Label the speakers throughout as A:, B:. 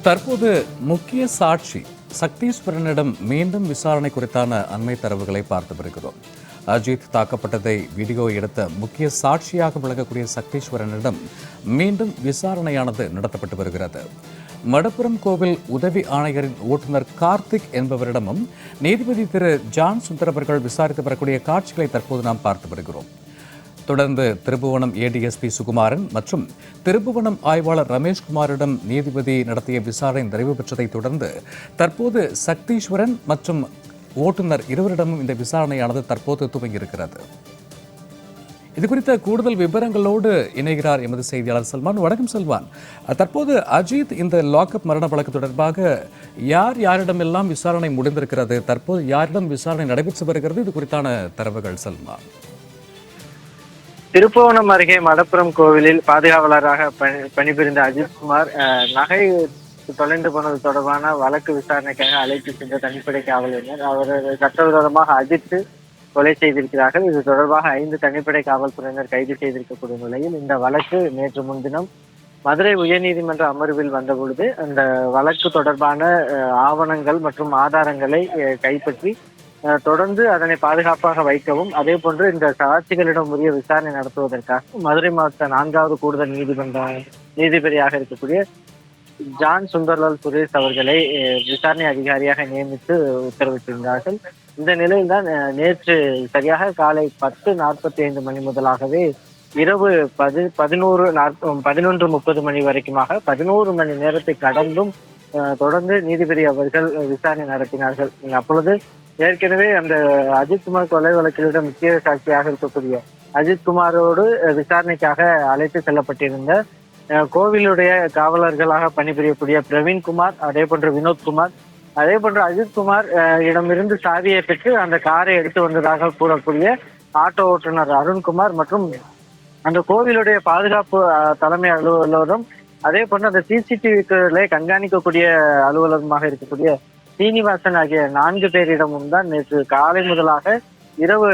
A: தற்போது முக்கிய சாட்சி சக்தீஸ்வரனிடம் மீண்டும் விசாரணை குறித்தான அண்மை தரவுகளை பார்த்து வருகிறோம். அஜித் தாக்கப்பட்டதை வீடியோ எடுத்த முக்கிய சாட்சியாக விளங்கக்கூடிய சக்தீஸ்வரனிடம் மீண்டும் விசாரணையானது நடத்தப்பட்டு வருகிறது. மடப்புரம் கோவில் உதவி ஆணையரின் ஓட்டுநர் கார்த்திக் என்பவரிடமும் நீதிபதி திரு ஜான் சுந்தர் அவர்கள் விசாரித்து வரக்கூடிய காட்சிகளை தற்போது நாம் பார்த்து வருகிறோம். தொடர்ந்து திருப்புவனம் ஏடிஎஸ்பி சுகுமாரன் மற்றும் திருப்புவனம் ஆய்வாளர் ரமேஷ்குமாரிடம் நீதிபதி நடத்திய விசாரணை நிறைவு பெற்றதை தொடர்ந்து தற்போது சக்தீஸ்வரன் மற்றும் ஓட்டுநர் இருவரிடமும் இந்த விசாரணையானது தற்போது துவங்கியிருக்கிறது. இது குறித்த கூடுதல் விவரங்களோடு இணைகிறார் எமது செய்தியாளர் சல்மான். வணக்கம் சல்மான். தற்போது அஜித் இந்த லாக்அப் மரண வழக்கு தொடர்பாக யாரிடமெல்லாம் விசாரணை முடிந்திருக்கிறது, தற்போது யாரிடம் விசாரணை நடைபெற்று வருகிறது, இது குறித்தான தரவுகள் சல்மான்.
B: திருப்புவனம் அருகே மடப்புரம் கோவிலில் பாதுகாவலராக பணிபுரிந்த அஜித்குமார் நகை தொலைந்து போனது தொடர்பான வழக்கு விசாரணைக்காக அழைத்து சென்ற தனிப்படை காவலரினர் அவர் சட்டவிரோதமாக அஜித்து கொலை செய்திருக்கிறார்கள். இது தொடர்பாக 5 தனிப்படை காவல்துறையினர் கைது செய்திருக்கக்கூடிய நிலையில் இந்த வழக்கு நேற்று முன்தினம் மதுரை உயர்நீதிமன்ற அமர்வில் வந்தபொழுது அந்த வழக்கு தொடர்பான ஆவணங்கள் மற்றும் ஆதாரங்களை கைப்பற்றி தொடர்ந்து அதனை பாதுகாப்பாக வைக்கவும், அதே போன்று இந்த சாட்சிகளிடம் உரிய விசாரணை நடத்துவதற்காக மதுரை மாவட்ட 4வது கூடுதல் நீதிபதியாக இருக்கக்கூடிய ஜான் சுந்தர்லால் சுரேஷ் அவர்களை விசாரணை அதிகாரியாக நியமித்து உத்தரவிட்டிருந்தார்கள். இந்த நிலையில்தான் நேற்று சரியாக காலை 10:45 மணி முதலாகவே இரவு 11:30 மணி வரைக்குமாக 11 மணி நேரத்தை கடந்தும் தொடர்ந்து நீதிபதி அவர்கள் விசாரணை நடத்தினார்கள். அப்பொழுது ஏற்கனவே அந்த அஜித்குமார் கொலை வழக்கிலுடன் முக்கிய சாட்சியாக இருக்கக்கூடிய அஜித்குமாரோடு விசாரணைக்காக அழைத்து செல்லப்பட்டிருந்த கோவிலுடைய காவலர்களாக பணிபுரியக்கூடிய பிரவீன்குமார், அதே போன்று வினோத்குமார், அதே போன்று அஜித்குமார் இடமிருந்து சாவியை பெற்று அந்த காரை எடுத்து வந்ததாக கூறக்கூடிய ஆட்டோ ஓட்டுநர் அருண்குமார் மற்றும் அந்த கோவிலுடைய பாதுகாப்பு தலைமை அலுவலரும், அதே போன்று அந்த சிசிடிவிகளை கண்காணிக்கக்கூடிய அலுவலகமாக இருக்கக்கூடிய சீனிவாசன் ஆகிய 4 பேரிடமும் தான் நேற்று காலை முதலாக இரவு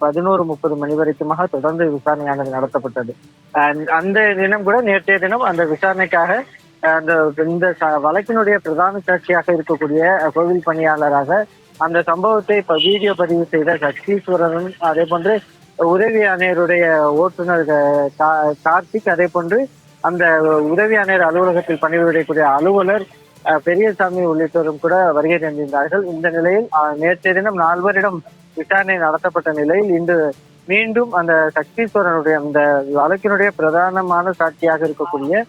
B: 11:30 மணி வரைக்குமாக தொடர்ந்து விசாரணையானது நடத்தப்பட்டது. அந்த தினம் கூட நேற்றைய தினம் அந்த விசாரணைக்காக இந்த வழக்கினுடைய பிரதான சாட்சியாக இருக்கக்கூடிய கோவில் பணியாளராக அந்த சம்பவத்தை வீடியோ பதிவு செய்த சக்தீஸ்வரனும், அதே போன்று உதவி ஆணையருடைய ஓட்டுநர் கார்த்திக், அதே போன்று அந்த உதவி ஆணையர் அலுவலகத்தில் பணிபுரியக்கூடிய அலுவலர் பெரியசாமி உள்ளிட்டோரும் கூட வருகை தந்திருந்தார்கள். இந்த நிலையில் நேற்றைய தினம் 4 விசாரணை நடத்தப்பட்ட நிலையில் இன்று மீண்டும் அந்த சக்தீஸ்வரனுடைய அந்த வழக்கினுடைய பிரதானமான சாட்சியாக இருக்கக்கூடிய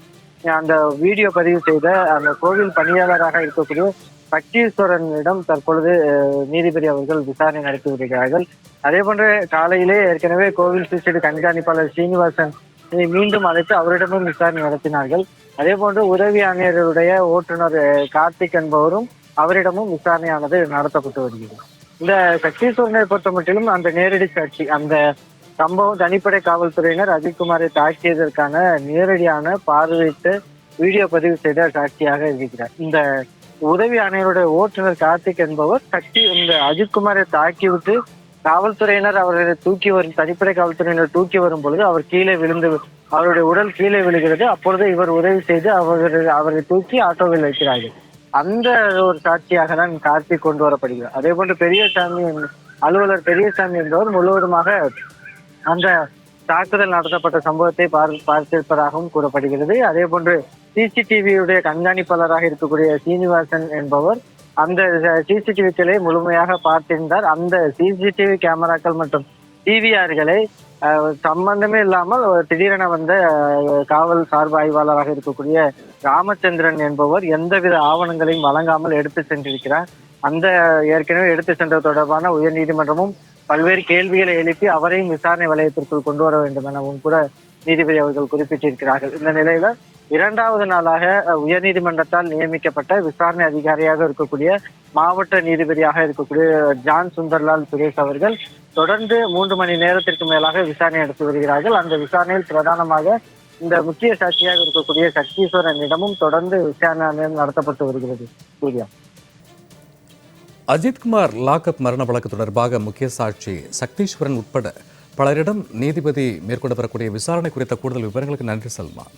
B: அந்த வீடியோ பதிவு செய்த அந்த கோவில் பணியாளராக இருக்கக்கூடிய சக்தீஸ்வரனிடம் தற்பொழுது நீதிபதி அவர்கள் விசாரணை நடத்தி வருகிறார்கள். அதே போன்று காலையிலே ஏற்கனவே கோவில் சிசிடி கண்காணிப்பாளர் சீனிவாசன் மீண்டும் அழைத்து அவரிடமும் விசாரணை நடத்தினார்கள். அதே போன்று உதவி ஆணையருடைய ஓட்டுநர் கார்த்திக் என்பவரும் அவரிடமும் விசாரணையானது நடத்தப்பட்டு வருகிறது. இந்த சக்தீஸ்வரனை பொறுத்த மட்டிலும் அந்த நேரடி சாட்சி, அந்த சம்பவம் தனிப்படை காவல்துறையினர் அஜித்குமாரை தாக்கியதற்கான நேரடியான பார்வையிட்டு வீடியோ பதிவு செய்த சாட்சியாக இருக்கிறார். இந்த உதவி ஆணையருடைய ஓட்டுநர் கார்த்திக் என்பவர் இந்த அஜித்குமாரை தாக்கிவிட்டு காவல்துறையினர் அவர்களை தனிப்படை காவல்துறையினர் தூக்கி வரும் பொழுது அவர் கீழே விழுந்து அவருடைய உடல் கீழே விழுகிறது. அப்பொழுது இவர் உதவி செய்து அவரை தூக்கி ஆட்டோவில் வைக்கிறார்கள். அந்த ஒரு சாட்சியாக தான் கார்த்திக் கொண்டு வரப்படுகிறார். அதே போன்று பெரியசாமி அலுவலர் பெரியசாமி என்பவர் முழுவதுமாக அந்த தாக்குதல் நடத்தப்பட்ட சம்பவத்தை பார்த்திருப்பதாகவும் கூறப்படுகிறது. அதே போன்று சிசிடிவியுடைய கண்காணிப்பாளராக இருக்கக்கூடிய சீனிவாசன் என்பவர் அந்த சிசிடிவிக்களை முழுமையாக பார்த்திருந்தார். அந்த சிசிடிவி கேமராக்கள் மற்றும் டிவிஆர்களை சம்பந்தமே இல்லாமல் திடீரென வந்த காவல் சார்பு ஆய்வாளராக இருக்கக்கூடிய ராமச்சந்திரன் என்பவர் எந்தவித ஆவணங்களையும் வழங்காமல் எடுத்து சென்றிருக்கிறார். அந்த ஏற்கனவே எடுத்து சென்றது தொடர்பான உயர்நீதிமன்றமும் பல்வேறு கேள்விகளை எழுப்பி அவரையும் விசாரணை வலயத்திற்குள் கொண்டு வர வேண்டும் எனவும் கூட நீதிபதி அவர்கள் குறிப்பிட்டிருக்கிறார்கள். இந்த நிலையில 2வது நாளாக உயர்நீதிமன்றத்தால் நியமிக்கப்பட்ட விசாரணை அதிகாரியாக இருக்கக்கூடிய மாவட்ட நீதிபதியாக இருக்கக்கூடிய ஜான் சுந்தர்லால் சுரேஷ் அவர்கள் தொடர்ந்து 3 மணி நேரத்திற்கு மேலாக விசாரணை நடத்தி வருகிறார்கள். அந்த விசாரணையில் பிரதானமாக இந்த முக்கிய சாட்சியாக இருக்கக்கூடிய சக்தீஸ்வரனிடமும் தொடர்ந்து விசாரணை நடத்தப்பட்டு வருகிறது. சூர்யா,
A: அஜித்குமார் லாக்அப் மரண வழக்கு தொடர்பாக முக்கிய சாட்சி சக்தீஸ்வரன் உட்பட பலரிடம் நீதிபதி மேற்கொண்டு வரக்கூடிய விசாரணை குறித்த கூடுதல் விவரங்களுக்கு நன்றி சல்மான்.